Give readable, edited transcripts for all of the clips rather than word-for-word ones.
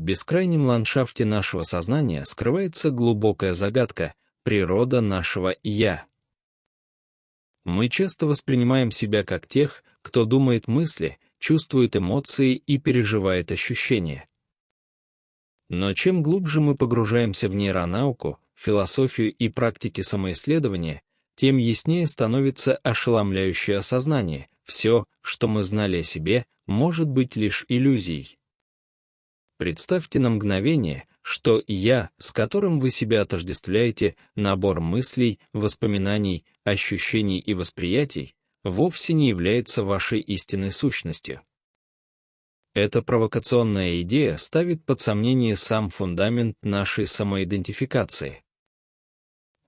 бескрайнем ландшафте нашего сознания скрывается глубокая загадка — природа нашего «я». Мы часто воспринимаем себя как тех, кто думает мысли, чувствует эмоции и переживает ощущения. Но чем глубже мы погружаемся в нейронауку, философию и практики самоисследования, тем яснее становится ошеломляющее осознание: все, что мы знали о себе, может быть лишь иллюзией. Представьте на мгновение, что «я», с которым вы себя отождествляете, набор мыслей, воспоминаний, ощущений и восприятий, вовсе не является вашей истинной сущностью. Эта провокационная идея ставит под сомнение сам фундамент нашей самоидентификации.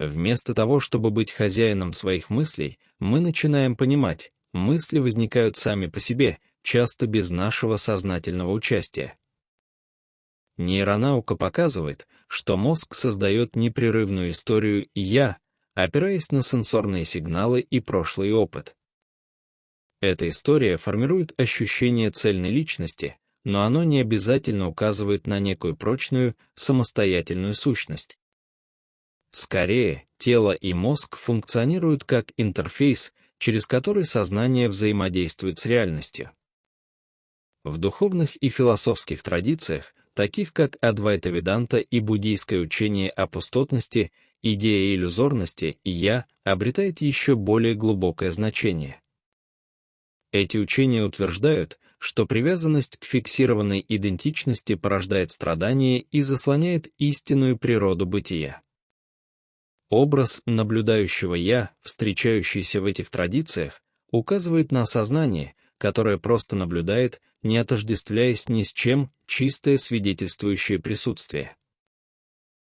Вместо того, чтобы быть хозяином своих мыслей, мы начинаем понимать, мысли возникают сами по себе, часто без нашего сознательного участия. Нейронаука показывает, что мозг создает непрерывную историю «я», опираясь на сенсорные сигналы и прошлый опыт. Эта история формирует ощущение цельной личности, но оно не обязательно указывает на некую прочную, самостоятельную сущность. Скорее, тело и мозг функционируют как интерфейс, через который сознание взаимодействует с реальностью. В духовных и философских традициях, таких как Адвайта-веданта и буддийское учение о пустотности, идея иллюзорности «я» обретает еще более глубокое значение. Эти учения утверждают, что привязанность к фиксированной идентичности порождает страдания и заслоняет истинную природу бытия. Образ наблюдающего «я», встречающийся в этих традициях, указывает на сознание, которое просто наблюдает, не отождествляясь ни с чем, чистое свидетельствующее присутствие.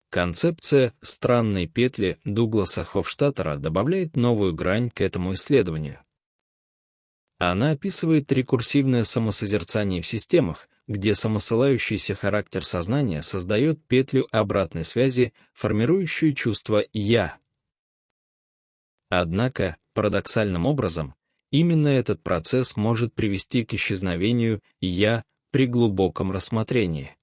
Концепция «странной петли» Дугласа Хофштаттера добавляет новую грань к этому исследованию. Она описывает рекурсивное самосозерцание в системах, где самосылающийся характер сознания создает петлю обратной связи, формирующую чувство «я». Однако, парадоксальным образом, именно этот процесс может привести к исчезновению «я» при глубоком рассмотрении.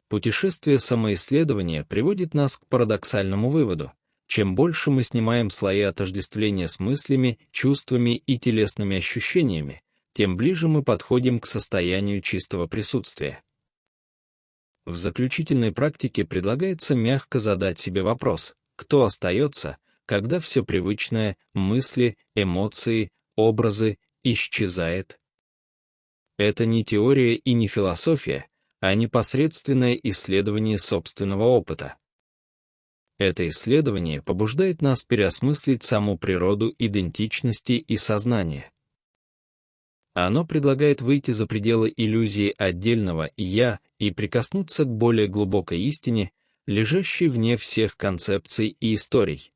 Путешествие самоисследования приводит нас к парадоксальному выводу: чем больше мы снимаем слои отождествления с мыслями, чувствами и телесными ощущениями, тем ближе мы подходим к состоянию чистого присутствия. В заключительной практике предлагается мягко задать себе вопрос: кто остается, когда все привычное, мысли, эмоции, образы, исчезает? Это не теория и не философия, а непосредственное исследование собственного опыта. Это исследование побуждает нас переосмыслить саму природу идентичности и сознания. Оно предлагает выйти за пределы иллюзии отдельного «я» и прикоснуться к более глубокой истине, лежащей вне всех концепций и историй.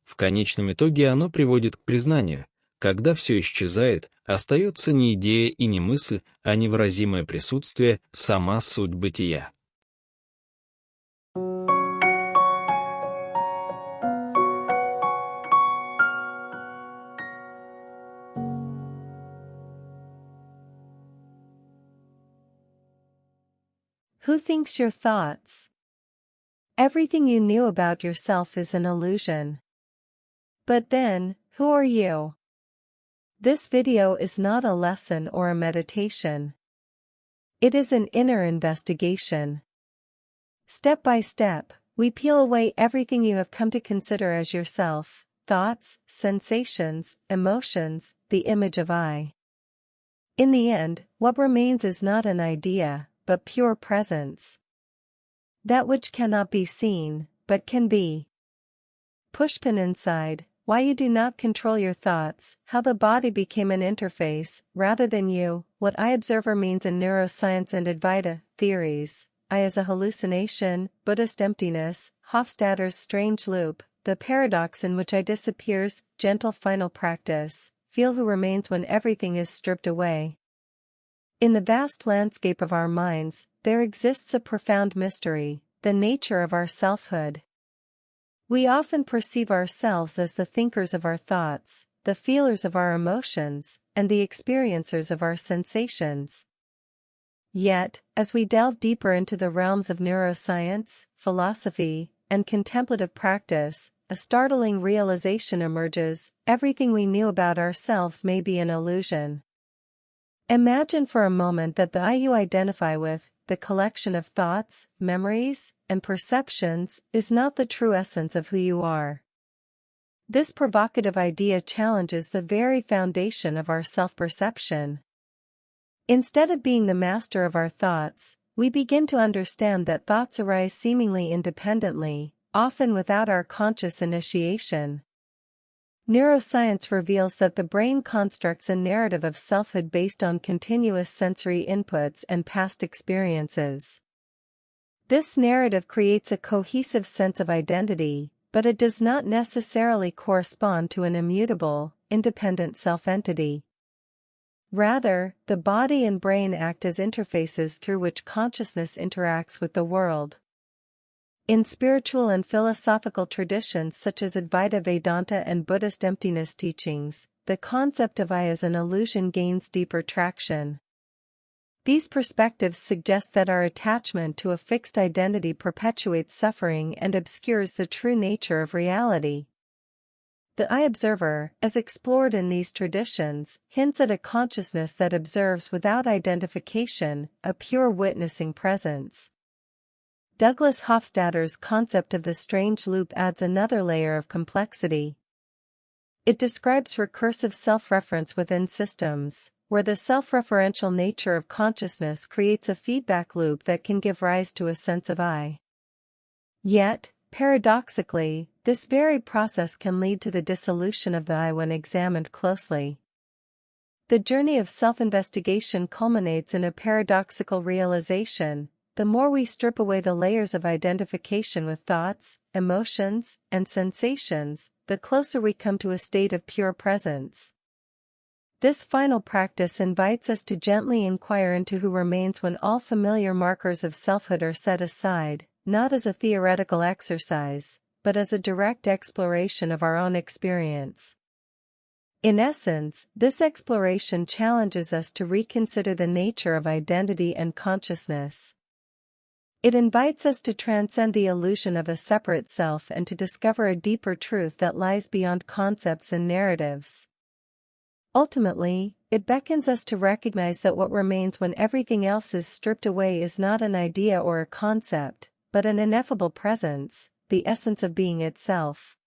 В конечном итоге оно приводит к признанию: когда все исчезает, остается не идея и не мысль, а невыразимое присутствие, сама суть бытия. Who thinks your thoughts? Everything you knew about yourself is an illusion. But then, who are you? This video is not a lesson or a meditation. It is an inner investigation. Step by step, we peel away everything you have come to consider as yourself: thoughts, sensations, emotions, the image of I. In the end, what remains is not an idea, but pure presence. That which cannot be seen, but can be. Pushpin inside, why you do not control your thoughts, how the body became an interface, rather than you, what I observe remains in neuroscience and Advaita theories, I as a hallucination, Buddhist emptiness, Hofstadter's strange loop, the paradox in which I disappears, gentle final practice, feel who remains when everything is stripped away. In the vast landscape of our minds, there exists a profound mystery, the nature of our selfhood. We often perceive ourselves as the thinkers of our thoughts, the feelers of our emotions, and the experiencers of our sensations. Yet, as we delve deeper into the realms of neuroscience, philosophy, and contemplative practice, a startling realization emerges: everything we knew about ourselves may be an illusion. Imagine for a moment that the I you identify with, the collection of thoughts, memories, and perceptions, is not the true essence of who you are. This provocative idea challenges the very foundation of our self-perception. Instead of being the master of our thoughts, we begin to understand that thoughts arise seemingly independently, often without our conscious initiation. Neuroscience reveals that the brain constructs a narrative of selfhood based on continuous sensory inputs and past experiences. This narrative creates a cohesive sense of identity, but it does not necessarily correspond to an immutable, independent self-entity. Rather, the body and brain act as interfaces through which consciousness interacts with the world. In spiritual and philosophical traditions such as Advaita Vedanta and Buddhist emptiness teachings, the concept of I as an illusion gains deeper traction. These perspectives suggest that our attachment to a fixed identity perpetuates suffering and obscures the true nature of reality. The I observer, as explored in these traditions, hints at a consciousness that observes without identification, a pure witnessing presence. Douglas Hofstadter's concept of the strange loop adds another layer of complexity. It describes recursive self-reference within systems, where the self-referential nature of consciousness creates a feedback loop that can give rise to a sense of I. Yet, paradoxically, this very process can lead to the dissolution of the I when examined closely. The journey of self-investigation culminates in a paradoxical realization: the more we strip away the layers of identification with thoughts, emotions, and sensations, the closer we come to a state of pure presence. This final practice invites us to gently inquire into who remains when all familiar markers of selfhood are set aside, not as a theoretical exercise, but as a direct exploration of our own experience. In essence, this exploration challenges us to reconsider the nature of identity and consciousness. It invites us to transcend the illusion of a separate self and to discover a deeper truth that lies beyond concepts and narratives. Ultimately, it beckons us to recognize that what remains when everything else is stripped away is not an idea or a concept, but an ineffable presence, the essence of being itself.